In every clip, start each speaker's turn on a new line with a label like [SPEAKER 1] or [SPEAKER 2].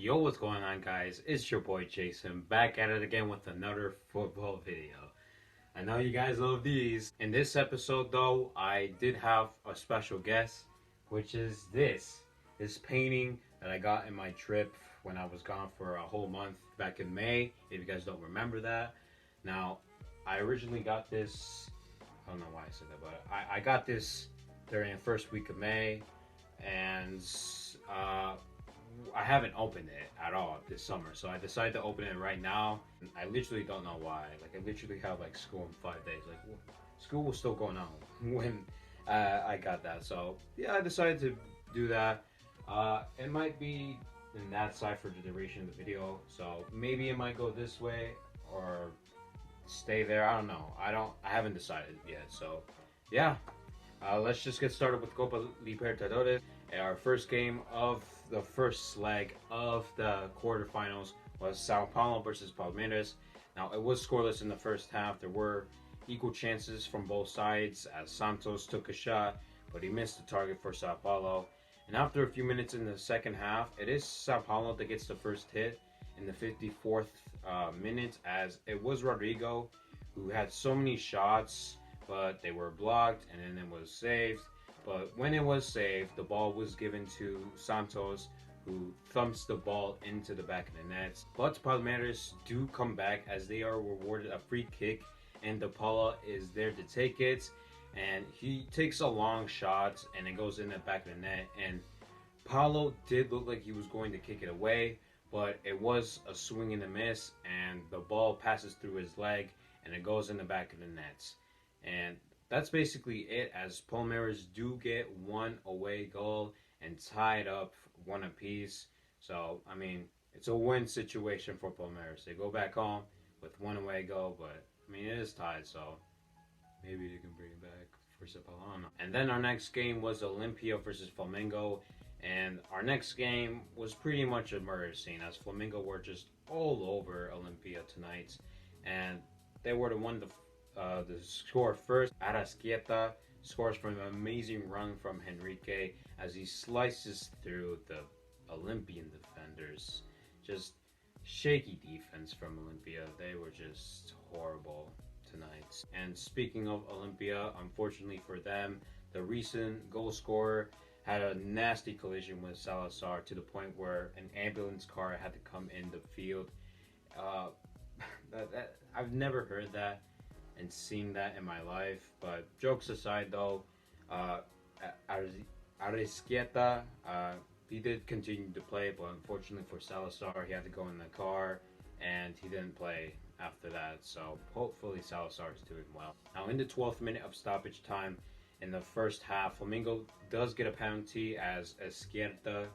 [SPEAKER 1] Yo, what's going on, guys? It's your boy Jason, back at it again with another football video. I know you guys love these. In this episode though, I did have a special guest, which is this painting that I got in my trip when I was gone for a whole month back in May, if you guys don't remember that. Now, I originally got this, I don't know why I said that, but I got this during the first week of May, and I haven't opened it at all this summer, so I decided to open it right now. I literally don't know why. Like, I literally have like school in 5 days. Like, school was still going on when I got that. So yeah, I decided to do that. It might be in that side for the duration of the video. So maybe it might go this way or stay there. I don't know. I haven't decided yet. So yeah, let's just get started with Copa Libertadores. Our first game of the first leg of the quarterfinals was Sao Paulo versus Palmeiras. Now, it was scoreless in the first half. There were equal chances from both sides as Santos took a shot, but he missed the target for Sao Paulo. And after a few minutes in the second half, it is Sao Paulo that gets the first hit in the 54th minute, as it was Rodrigo who had so many shots, but they were blocked, and then it was saved. But when it was saved, the ball was given to Santos, who thumps the ball into the back of the net. But Palmeiras do come back as they are rewarded a free kick, and Paula is there to take it. And he takes a long shot, and it goes in the back of the net. And Paulo did look like he was going to kick it away, but it was a swing and a miss, and the ball passes through his leg, and it goes in the back of the net. And that's basically it, as Palmeiras do get one away goal and tie it up one apiece. So, I mean, it's a win situation for Palmeiras. They go back home with one away goal, but, I mean, it is tied, so maybe they can bring it back for Sao Paulo. And then our next game was Olympia versus Flamingo, and our next game was pretty much a murder scene, as Flamingo were just all over Olympia tonight, and they were the one to score first. Arrascaeta scores from an amazing run from Henrique as he slices through the Olympian defenders. Just shaky defense from Olympia. They were just horrible tonight. And speaking of Olympia, unfortunately for them, the recent goal scorer had a nasty collision with Salazar to the point where an ambulance car had to come in the field. I've never heard that and seen that in my life, but jokes aside though, Arrascaeta, he did continue to play, but unfortunately for Salazar, he had to go in the car and he didn't play after that, so hopefully Salazar is doing well. Now, in the 12th minute of stoppage time in the first half, Flamingo does get a penalty as Izquierda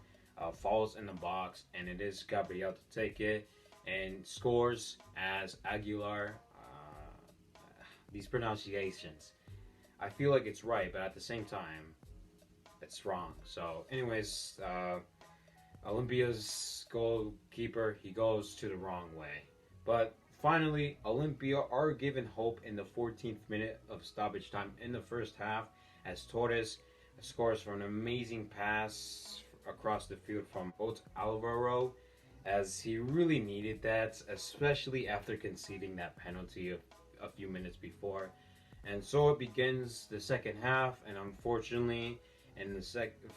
[SPEAKER 1] falls in the box, and it is Gabriel to take it and scores as Aguilar. These pronunciations, I feel like it's right, but at the same time, it's wrong. So anyways, Olympia's goalkeeper, he goes to the wrong way. But finally, Olympia are given hope in the 14th minute of stoppage time in the first half, as Torres scores from an amazing pass across the field from Ot Alvaro, as he really needed that, especially after conceding that penalty a few minutes before. And so it begins the second half, and unfortunately in the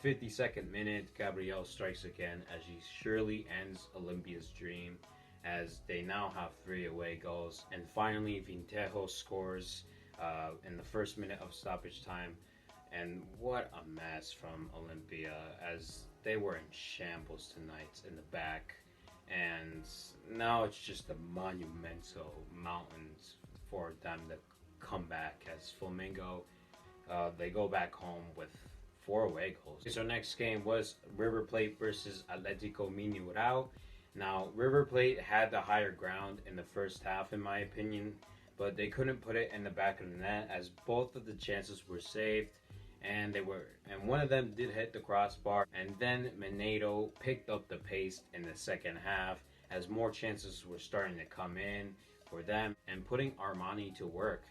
[SPEAKER 1] 52nd minute, Gabriel strikes again as he surely ends Olympia's dream, as they now have 3 away goals. And finally, Vintejo scores in the first minute of stoppage time, and what a mess from Olympia, as they were in shambles tonight in the back, and now it's just a monumental mountains for them to come back, as Flamingo, they go back home with 4 away goals. So our next game was River Plate versus Atletico Mineiro. Now, River Plate had the higher ground in the first half, in my opinion, but they couldn't put it in the back of the net, as both of the chances were saved, and one of them did hit the crossbar. And then Mineiro picked up the pace in the second half, as more chances were starting to come in for them and putting Armani to work.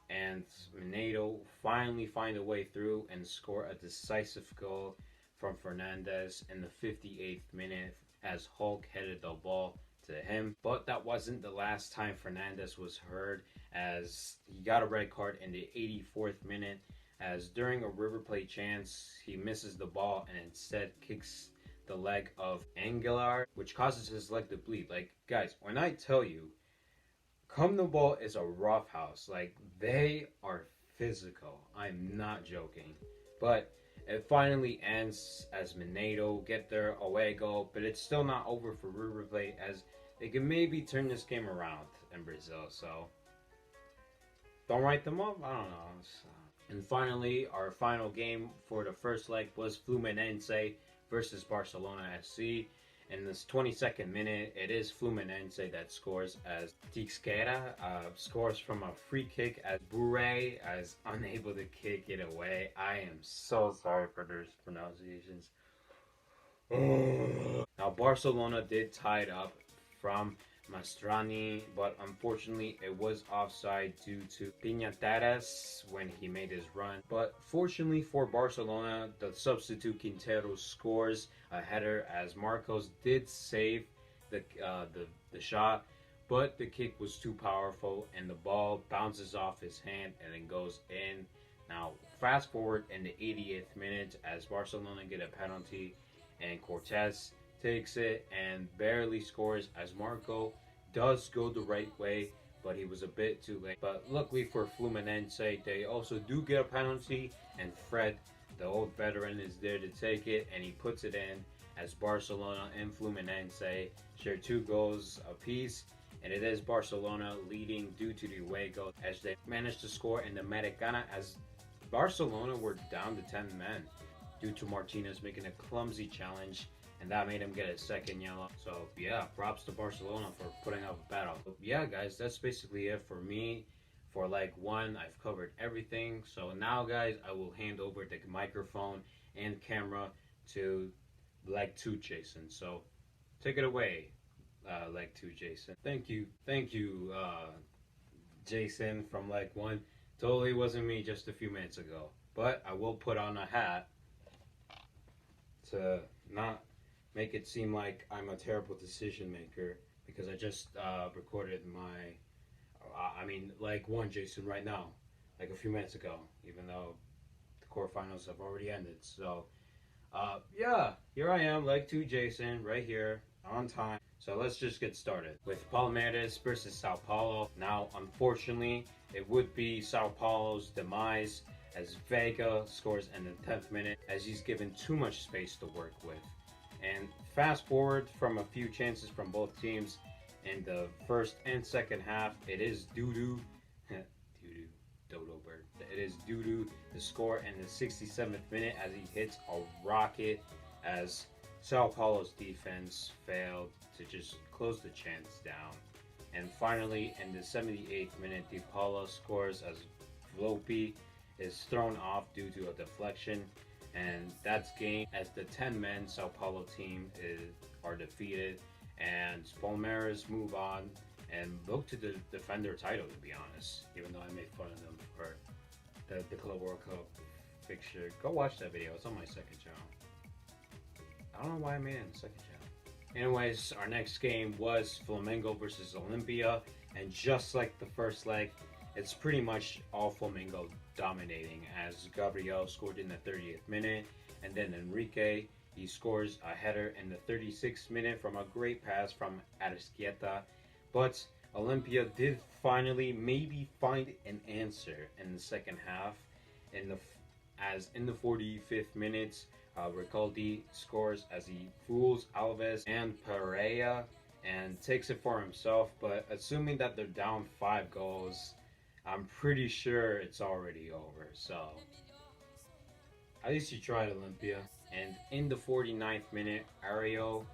[SPEAKER 1] And Mineiro finally find a way through and score a decisive goal from Fernandez in the 58th minute, as Hulk headed the ball to him. But that wasn't the last time Fernandez was heard, as he got a red card in the 84th minute, as during a River Plate chance, he misses the ball and instead kicks the leg of Aguilar, which causes his leg to bleed. Like, guys, when I tell you, CONMEBOL is a rough house. Like, they are physical. I'm not joking. But it finally ends as Mineiro get their away goal, but it's still not over for River Plate, as they can maybe turn this game around in Brazil. So don't write them off. I don't know. And finally, our final game for the first leg was Fluminense versus Barcelona SC. In this 22nd minute, it is Fluminense that scores, as Teixeira scores from a free kick, as Bure is unable to kick it away. I am so sorry for those pronunciations. Now, Barcelona did tie it up from Mastrani, but unfortunately it was offside due to Piñatares when he made his run. But fortunately for Barcelona, the substitute Quintero scores a header, as Marcos did save the shot, but the kick was too powerful and the ball bounces off his hand and then goes in. Now fast forward in the 80th minute, as Barcelona get a penalty and Cortés takes it and barely scores, as Marco does go the right way, but he was a bit too late. But luckily for Fluminense, they also do get a penalty, and Fred, the old veteran, is there to take it, and he puts it in, as Barcelona and Fluminense share 2 goals apiece, and it is Barcelona leading due to the away goal, as they managed to score in the Americana, as Barcelona were down to 10 men due to Martinez making a clumsy challenge, and that made him get a second yellow. So yeah, props to Barcelona for putting up a battle. But yeah, guys, that's basically it for me. For leg 1, I've covered everything. So now, guys, I will hand over the microphone and camera to leg 2, Jason. So take it away, leg 2, Jason. Thank you, Jason from leg 1. Totally wasn't me just a few minutes ago. But I will put on a hat to not make it seem like I'm a terrible decision maker, because I just recorded my, leg 1, Jason, right now, like a few minutes ago, even though the quarterfinals have already ended. So, yeah, here I am, leg 2, Jason, right here, on time. So let's just get started with Palmeiras versus Sao Paulo. Now, unfortunately, it would be Sao Paulo's demise, as Vega scores in the 10th minute, as he's given too much space to work with. And fast forward from a few chances from both teams in the first and second half, it is Dudu, Dodo Bird. It is Dudu to score in the 67th minute, as he hits a rocket, as Sao Paulo's defense failed to just close the chance down. And finally, in the 78th minute, Di Paula scores, as Vlopi is thrown off due to a deflection, and that's game, as the 10-man Sao Paulo team are defeated, and Palmeiras move on and look to defend their title, to be honest, even though I made fun of them for the Club World Cup fixture. Go watch that video, it's on my second channel. I don't know why I made it in the second channel. Anyways, our next game was Flamingo versus Olympia, and just like the first leg, it's pretty much all Flamingo dominating, as Gabriel scored in the 30th minute, and then Enrique, he scores a header in the 36th minute from a great pass from Arrascaeta. But Olympia did finally maybe find an answer in the second half, in the 45th minute, Ricaldi scores, as he fools Alves and Pereira and takes it for himself. But assuming that they're down 5 goals, I'm pretty sure it's already over. So at least you tried, Olympia. And in the 49th minute, Ariel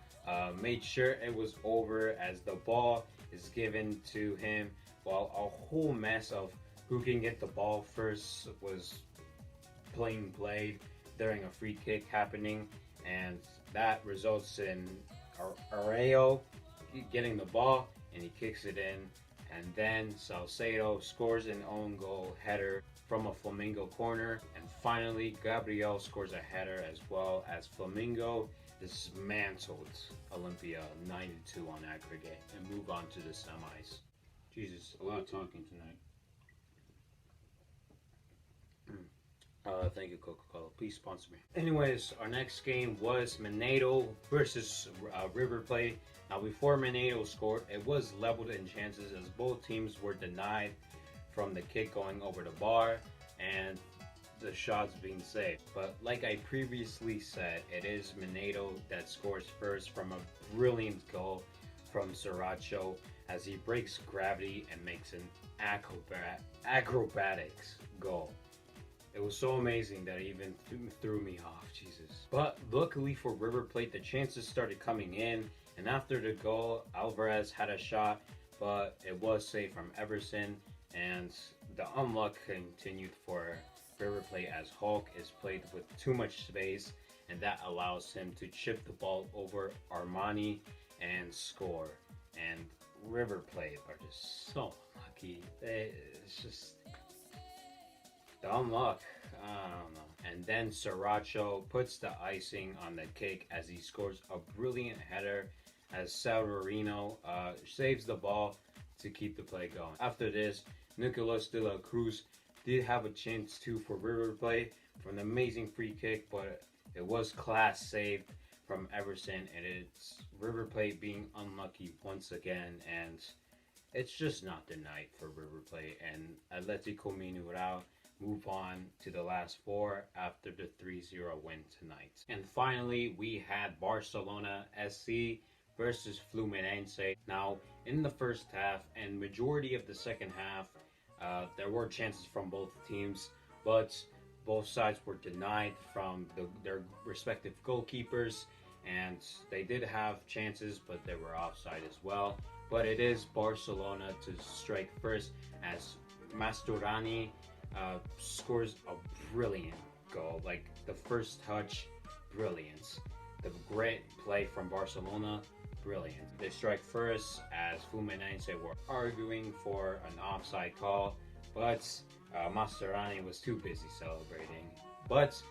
[SPEAKER 1] made sure it was over, as the ball is given to him while a whole mess of who can get the ball first was played during a free kick happening, and that results in Ariel getting the ball and he kicks it in. And then Salcedo scores an own goal header from a Flamingo corner. And finally, Gabriel scores a header as well, as Flamingo dismantled Olympia 9-2 on aggregate and move on to the semis. Jesus, a lot of talking tonight. Thank you, Coca-Cola. Please sponsor me. Anyways, our next game was Mineiro versus River Plate. Now, before Mineiro scored, it was leveled in chances as both teams were denied from the kick going over the bar and the shots being saved. But like I previously said, it is Mineiro that scores first from a brilliant goal from Sriracha as he breaks gravity and makes an acrobatics goal. It was so amazing that it even threw me off, Jesus. But luckily for River Plate, the chances started coming in, and after the goal, Alvarez had a shot, but it was saved from Everson, and the unluck continued for River Plate as Hulk is played with too much space, and that allows him to chip the ball over Armani and score. And River Plate are just so lucky. It's just the unluck, I don't know. And then Sriracha puts the icing on the cake as he scores a brilliant header as Saurino saves the ball to keep the play going. After this, Nicolas de la Cruz did have a chance too for River Plate from an amazing free kick, but it was class saved from Everson, and it's River Plate being unlucky once again, and it's just not the night for River Plate, and Atletico Mineiro move on to the last four after the 3-0 win tonight. And finally, we had Barcelona SC versus Fluminense. Now, in the first half and majority of the second half, there were chances from both teams, but both sides were denied from their respective goalkeepers, and they did have chances, but they were offside as well. But it is Barcelona to strike first as Masturani scores a brilliant goal. Like the first touch, brilliance. The great play from Barcelona, brilliant. They strike first as Fluminense were arguing for an offside call, but Masturani was too busy celebrating. But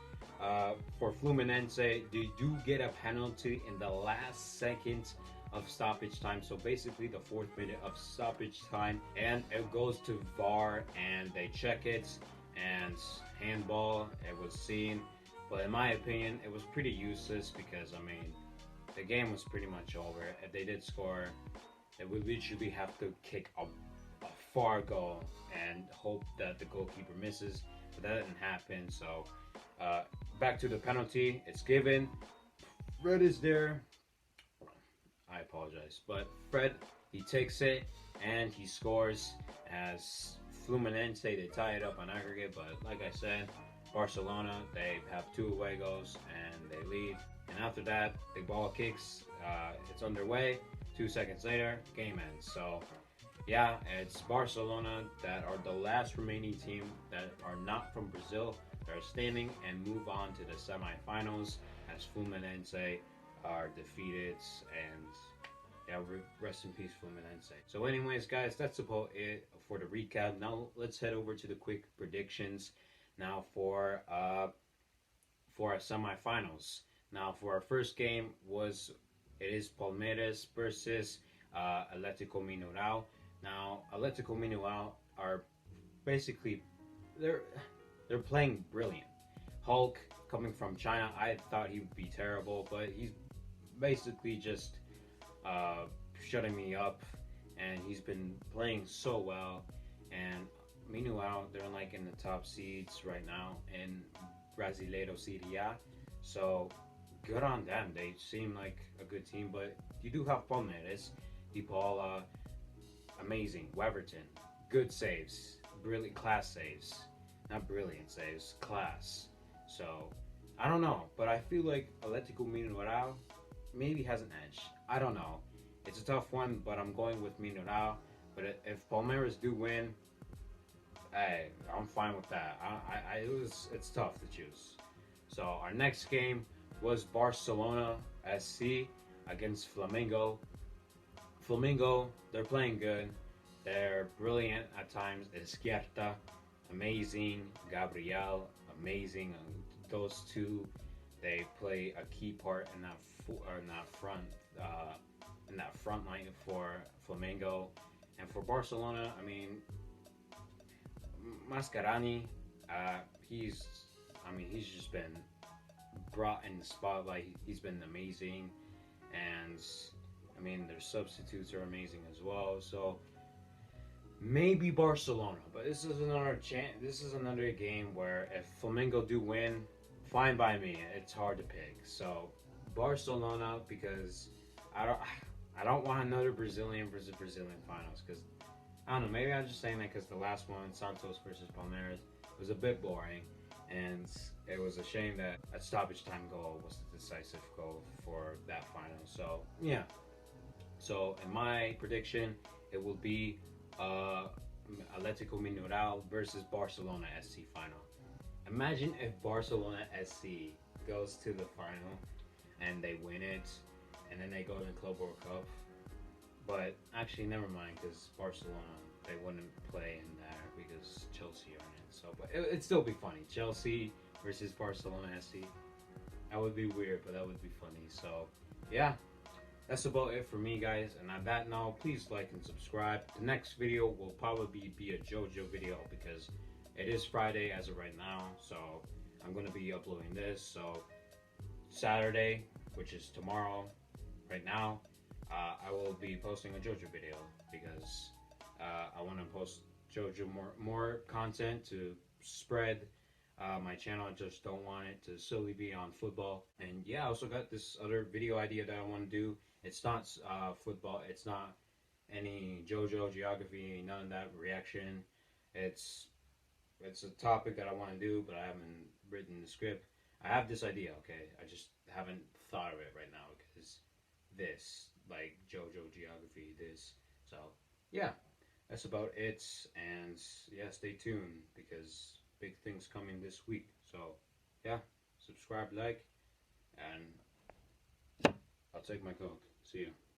[SPEAKER 1] for Fluminense, they do get a penalty in the last second of stoppage time, so basically the 4th minute of stoppage time, and it goes to VAR and they check it, and handball, it was seen. But in my opinion, it was pretty useless because, I mean, the game was pretty much over. If they did score, they would literally have to kick a far goal and hope that the goalkeeper misses, but that didn't happen. So back to the penalty, it's given. Fred is there. I apologize, but Fred, he takes it and he scores as Fluminense, they tie it up on aggregate. But like I said, Barcelona, they have 2 away goals and they lead. And after that, the ball kicks, it's underway. 2 seconds later, game ends. So yeah, it's Barcelona that are the last remaining team that are not from Brazil that are standing and move on to the semifinals as Fluminense are defeated. And yeah, rest in peace Fluminense. So anyways, guys, that's about it for the recap. Now let's head over to the quick predictions now for our semifinals. Now for our first game it is Palmeiras versus Atletico Mineiro. Now Atletico Mineiro are basically they're playing brilliant. Hulk coming from China, I thought he would be terrible, but he's basically just shutting me up, and he's been playing so well. And meanwhile, they're like in the top seeds right now in Brasileiro Serie A, so good on them. They seem like a good team, but you do have Palmeiras, DiPaula, amazing, Weverton, good saves, brilliant class saves, not brilliant saves, class. So I don't know, but I feel like Atletico Mineiro maybe has an edge. I don't know. It's a tough one, but I'm going with Mineiro. But if Palmeiras do win, hey, I'm fine with that. It's tough to choose. So our next game was Barcelona SC against Flamingo. Flamingo, they're playing good. They're brilliant at times. Esquerda, amazing. Gabriel, amazing. Those two They play a key part in that front line for Flamingo. And for Barcelona, I mean, Mascherani, he's just been brought in the spotlight. He's been amazing, and I mean, their substitutes are amazing as well. So maybe Barcelona, but this is another chance. This is another game where if Flamingo do win, fine by me. It's hard to pick. So Barcelona, because I don't want another Brazilian versus Brazilian finals, because I don't know. Maybe I'm just saying that because the last one, Santos versus Palmeiras, was a bit boring, and it was a shame that a stoppage time goal was the decisive goal for that final. So yeah. So in my prediction, it will be Atletico Mineiro versus Barcelona SC final. Imagine if Barcelona SC goes to the final and they win it, and then they go to the Club World Cup. But actually, never mind, because Barcelona, they wouldn't play in there because Chelsea are in it. So, but it'd still be funny. Chelsea versus Barcelona SC. That would be weird, but that would be funny. So, yeah. That's about it for me, guys. And on that note, please like and subscribe. The next video will probably be a JoJo video because it is Friday as of right now. So I'm going to be uploading this. So Saturday, which is tomorrow, right now, I will be posting a JoJo video because I want to post JoJo more content to spread my channel. I just don't want it to solely be on football. And yeah, I also got this other video idea that I want to do. It's not football. It's not any JoJo geography, none of that reaction. It's a topic that I want to do, but I haven't written the script. I have this idea, okay? I just haven't thought of it right now because this, like JoJo geography, this. So yeah, that's about it. And yeah, stay tuned because big things coming this week. So yeah, subscribe, like, and I'll take my coke. See you.